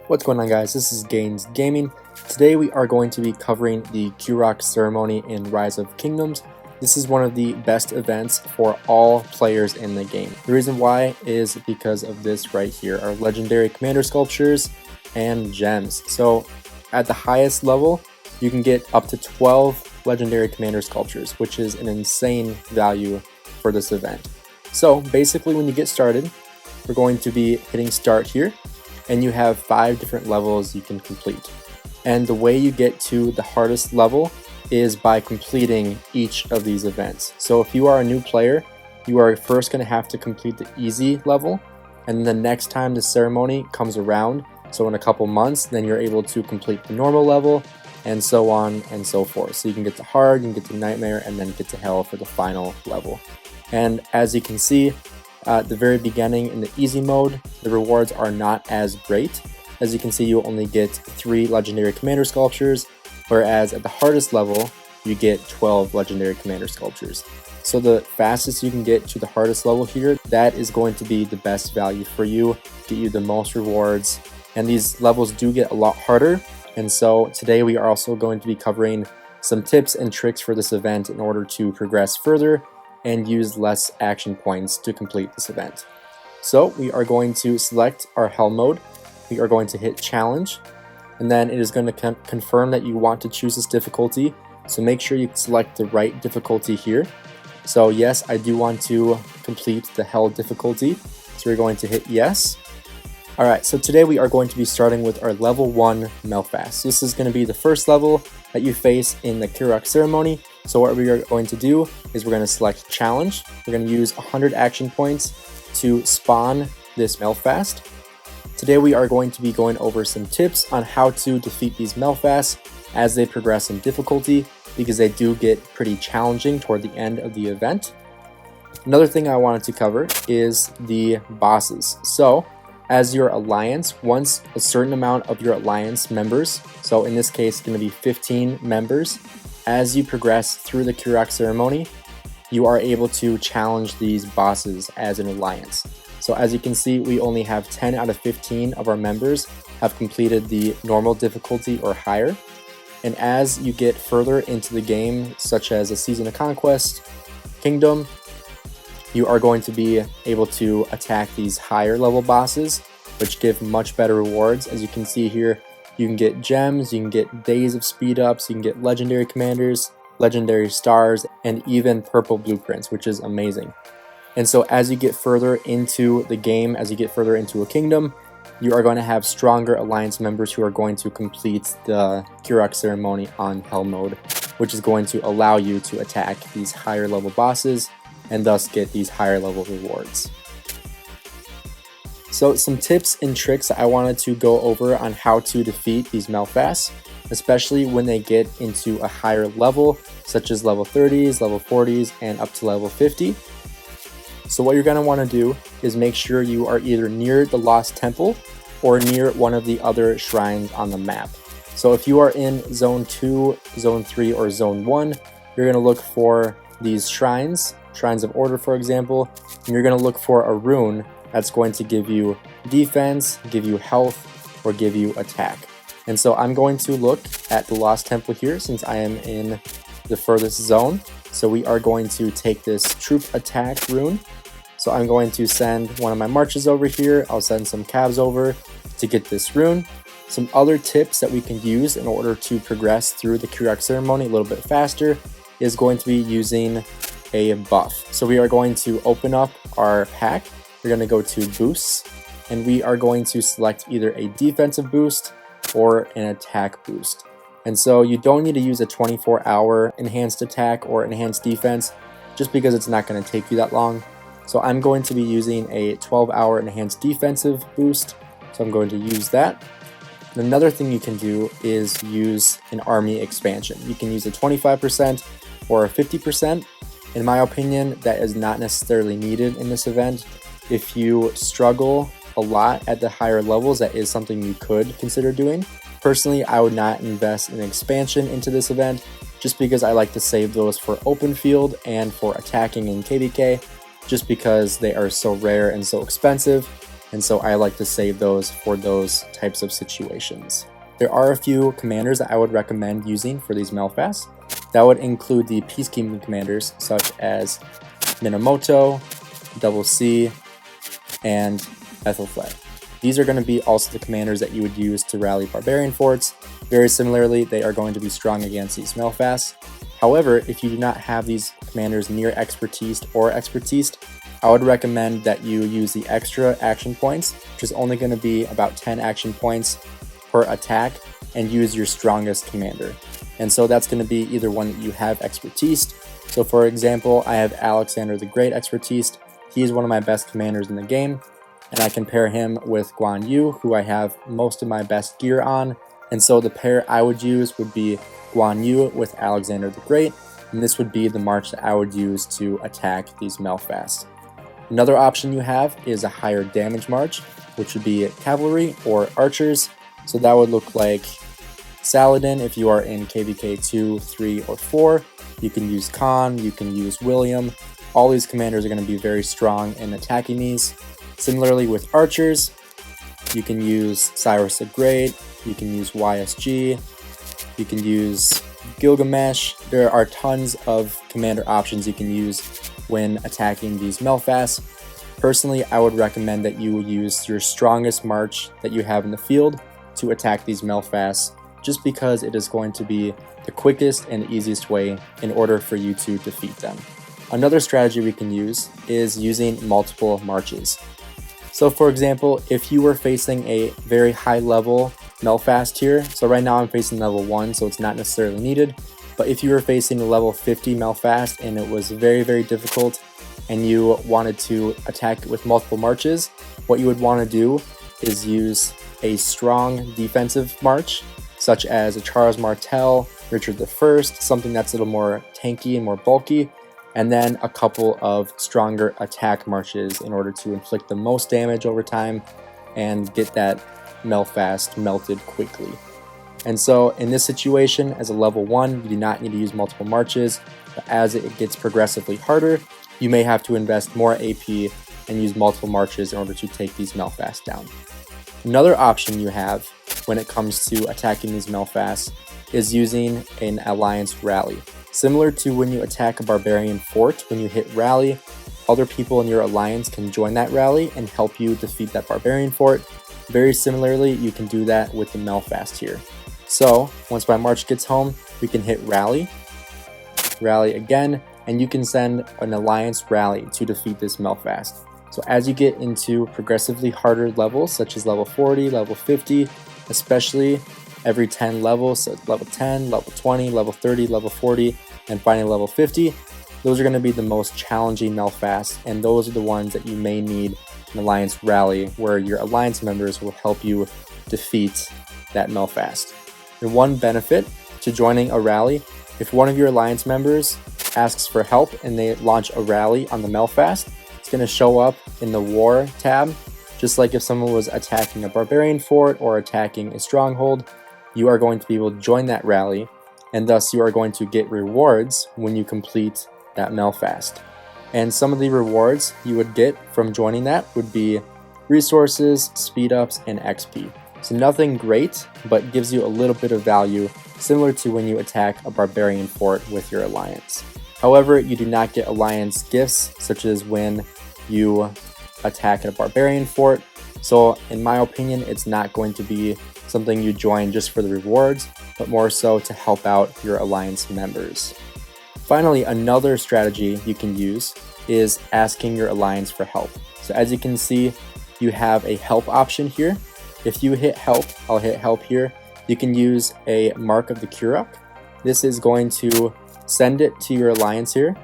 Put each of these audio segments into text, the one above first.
What's going on, guys? This is Gainz Gaming. Today we are going to be covering the Karuak Ceremony in Rise of Kingdoms. This is one of the best events for all players in the game. The reason why is because of this right here, our legendary commander sculptures and gems. So at the highest level, you can get up to 12 legendary commander sculptures, which is an insane value for this event. So basically, when you get started, we're going to be hitting start here, and you have 5 different levels you can complete. And the way you get to the hardest level is by completing each of these events. So if you are a new player, you are first going to have to complete the easy level, and the next time the ceremony comes around, so in a couple months, then you're able to complete the normal level, and so on and so forth. So you can get to hard, you can get to nightmare, and then get to hell for the final level. And as you can see, at the very beginning in the easy mode, the rewards are not as great. As you can see, you only get 3 legendary commander sculptures, whereas at the hardest level, you get 12 legendary commander sculptures. So the fastest you can get to the hardest level here, that is going to be the best value for you, get you the most rewards. And these levels do get a lot harder. And so today we are also going to be covering some tips and tricks for this event in order to progress further and use less action points to complete this event. So we are going to select our hell mode. We are going to hit challenge, and then it is going to confirm that you want to choose this difficulty. So make sure you select the right difficulty here. So yes, I do want to complete the hell difficulty. So we're going to hit yes. Alright, so today we are going to be starting with our level 1 Melfast. This is going to be the first level that you face in the Karuak Ceremony. So what we are going to do is we're going to select challenge. We're going to use 100 action points to spawn this Melfast. Today we are going to be going over some tips on how to defeat these Melfasts as they progress in difficulty, because they do get pretty challenging toward the end of the event. Another thing I wanted to cover is the bosses. So as your alliance, once a certain amount of your alliance members, so in this case it's going to be 15 members, as you progress through the Karuak Ceremony, you are able to challenge these bosses as an alliance. So as you can see, we only have 10 out of 15 of our members have completed the normal difficulty or higher. And as you get further into the game, such as a Season of Conquest, Kingdom, you are going to be able to attack these higher level bosses, which give much better rewards. As you can see here, you can get gems, you can get days of speed ups, you can get legendary commanders, legendary stars, and even purple blueprints, which is amazing. And so as you get further into the game, as you get further into a kingdom, you are going to have stronger alliance members who are going to complete the Karuak Ceremony on hell mode, which is going to allow you to attack these higher level bosses and thus get these higher level rewards. So some tips and tricks I wanted to go over on how to defeat these Melfasts, especially when they get into a higher level, such as level 30s, level 40s, and up to level 50. So what you're going to want to do is make sure you are either near the Lost Temple or near one of the other shrines on the map. So if you are in Zone 2, Zone 3, or Zone 1, you're going to look for these shrines of order, for example, and you're going to look for a rune that's going to give you defense, give you health, or give you attack. And so I'm going to look at the Lost Temple here since I am in the furthest zone. So we are going to take this troop attack rune. So I'm going to send one of my marches over here. I'll send some cabs over to get this rune. Some other tips that we can use in order to progress through the Karuak Ceremony a little bit faster is going to be using a buff. So we are going to open up our pack. We're going to go to boosts, and we are going to select either a defensive boost or an attack boost. And so you don't need to use a 24-hour enhanced attack or enhanced defense just because it's not going to take you that long. So I'm going to be using a 12-hour enhanced defensive boost, so I'm going to use that. And another thing you can do is use an army expansion. You can use a 25% or a 50%. In my opinion, that is not necessarily needed in this event. If you struggle a lot at the higher levels, that is something you could consider doing. Personally, I would not invest in expansion into this event just because I like to save those for open field and for attacking in KVK, just because they are so rare and so expensive. and so I like to save those for those types of situations. There are a few commanders that I would recommend using for these Melfasts. That would include the peacekeeping commanders such as Minamoto, Double C, and Ethelflaed. These are going to be also the commanders that you would use to rally barbarian forts. Very similarly, they are going to be strong against these Melfasts. However, if you do not have these commanders near expertise or expertise, I would recommend that you use the extra action points, which is only going to be about 10 action points per attack, and use your strongest commander. And so that's going to be either one that you have expertise. So for example, I have Alexander the Great expertise. He is one of my best commanders in the game, and I can pair him with Guan Yu, who I have most of my best gear on. And so the pair I would use would be Guan Yu with Alexander the Great, and this would be the march that I would use to attack these Melfasts. Another option you have is a higher damage march, which would be cavalry or archers. So that would look like Saladin if you are in KVK 2, 3, or 4. You can use Khan, you can use William. All these commanders are going to be very strong in attacking these. Similarly with archers, you can use Cyrus the Great, you can use YSG, you can use Gilgamesh. There are tons of commander options you can use when attacking these Melfasts. Personally, I would recommend that you use your strongest march that you have in the field to attack these Melfasts, just because it is going to be the quickest and easiest way in order for you to defeat them. Another strategy we can use is using multiple marches. So for example, if you were facing a very high level Melfast here, so right now I'm facing level 1, so it's not necessarily needed, but if you were facing a level 50 Melfast and it was very, very difficult and you wanted to attack with multiple marches, what you would want to do is use a strong defensive march, such as a Charles Martel, Richard I, something that's a little more tanky and more bulky, and then a couple of stronger attack marches in order to inflict the most damage over time and get that Melfast melted quickly. And so in this situation, as a level 1, you do not need to use multiple marches, but as it gets progressively harder, you may have to invest more AP and use multiple marches in order to take these Melfast down. Another option you have when it comes to attacking these Melfasts is using an alliance rally. Similar to when you attack a barbarian fort, when you hit rally, other people in your alliance can join that rally and help you defeat that barbarian fort. Very similarly, you can do that with the Melfast here. So once my march gets home, we can hit rally, rally again, and you can send an alliance rally to defeat this Melfast. So as you get into progressively harder levels, such as level 40, level 50, especially every 10 levels, so level 10, level 20, level 30, level 40, and finally level 50, those are going to be the most challenging Melfasts, and those are the ones that you may need an alliance rally, where your alliance members will help you defeat that Melfast. And one benefit to joining a rally, if one of your alliance members asks for help and they launch a rally on the Melfast, it's going to show up in the War tab, just like if someone was attacking a barbarian fort or attacking a stronghold. You are going to be able to join that rally, and thus you are going to get rewards when you complete that Melfast. And some of the rewards you would get from joining that would be resources, speed ups, and XP. So nothing great, but gives you a little bit of value, similar to when you attack a barbarian fort with your alliance. However, you do not get alliance gifts, such as when you attack a barbarian fort. So in my opinion, it's not going to be something you join just for the rewards, but more so to help out your alliance members. Finally, another strategy you can use is asking your alliance for help. So as you can see, you have a help option here. If you hit help, I'll hit help here, you can use a mark of the Karuak. This is going to send it to your alliance here.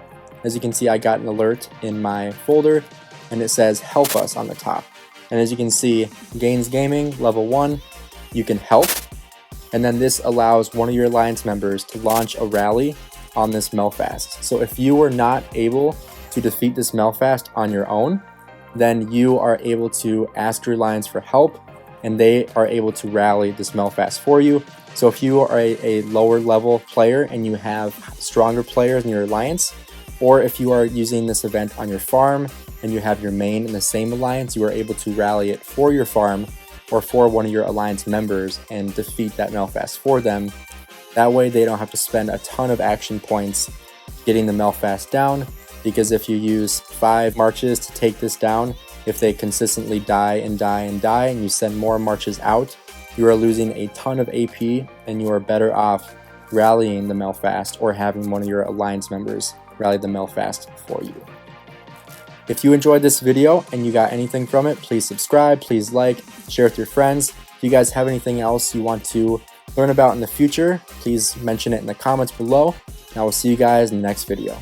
As you can see, I got an alert in my folder and it says help us on the top. And as you can see, Gainz Gaming level 1, you can help. And then this allows one of your alliance members to launch a rally on this Melfast. So if you were not able to defeat this Melfast on your own, then you are able to ask your alliance for help, and they are able to rally this Melfast for you. So if you are a lower level player and you have stronger players in your alliance, or if you are using this event on your farm and you have your main in the same alliance, you are able to rally it for your farm or for one of your alliance members and defeat that Melfast for them. That way they don't have to spend a ton of action points getting the Melfast down, because if you use 5 marches to take this down, if they consistently die and die and die and you send more marches out, you are losing a ton of AP and you are better off rallying the Melfast or having one of your alliance members rally the Melfast for you. If you enjoyed this video and you got anything from it, please subscribe, please like, share with your friends. If you guys have anything else you want to learn about in the future, please mention it in the comments below. And I will see you guys in the next video.